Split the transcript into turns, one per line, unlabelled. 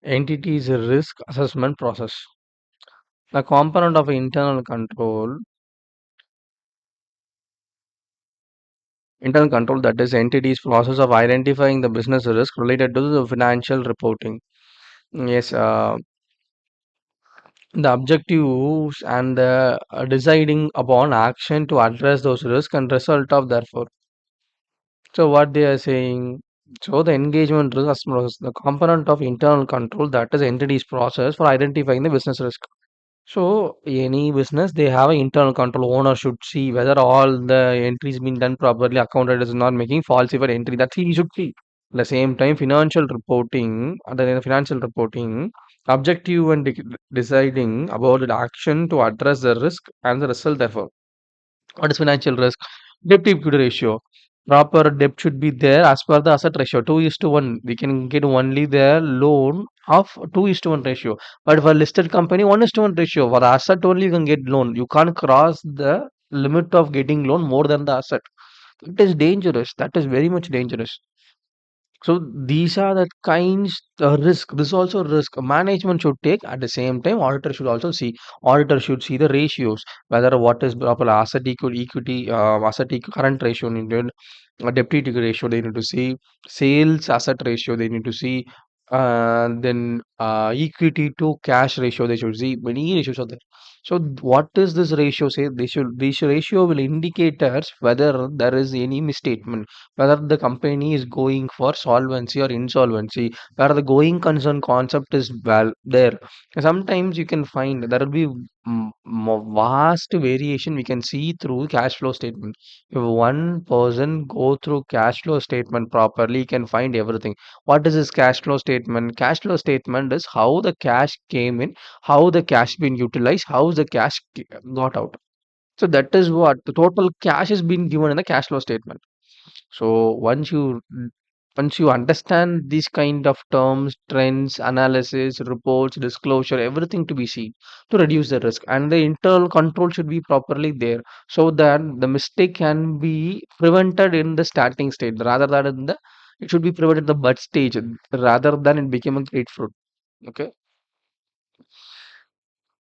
Entities risk assessment process. The component of internal control that is entities process of identifying the business risk related to the financial reporting. Yes, the objectives and the deciding upon action to address those risks and result of therefore. So what they are saying, so the engagement risk process, the component of internal control that is entities process for identifying the business risk. So any business they have an internal control. Owner should see whether all the entries been done properly. Accountant is not making falsified entry. That he should see. At the same time, financial reporting, other financial reporting, objective and deciding about the action to address the risk and the result therefore. What is financial risk? Debt to equity ratio. Proper debt should be there as per the asset ratio. 2 is to 1. We can get only the loan of 2 is to 1 ratio. But for listed company, 1 is to 1 ratio. For the asset only you can get loan. You can't cross the limit of getting loan more than the asset. That is dangerous. That is very much dangerous. So these are the kinds risk. This is also risk management should take at the same time. Auditor should also see. Auditor should see the ratios whether what is proper asset equity, current ratio needed, debt to equity ratio they need to see, sales asset ratio they need to see, then equity to cash ratio they should see. Many ratios are there. So what is this ratio say? This ratio will indicate us whether there is any misstatement, whether the company is going for solvency or insolvency, where the going concern concept is well there. Sometimes you can find there will be vast variation we can see through cash flow statement. If one person go through cash flow statement properly, he can find everything. What is this cash flow statement? Cash flow statement is how the cash came in, how the cash been utilized, how the cash got out. So that is what the total cash has been given in the cash flow statement. So once you understand these kind of terms, trends, analysis, reports, disclosure, everything to be seen to reduce the risk, and the internal control should be properly there so that the mistake can be prevented in the starting stage rather than in the it should be prevented in the bud stage rather than it became a great fruit. Okay.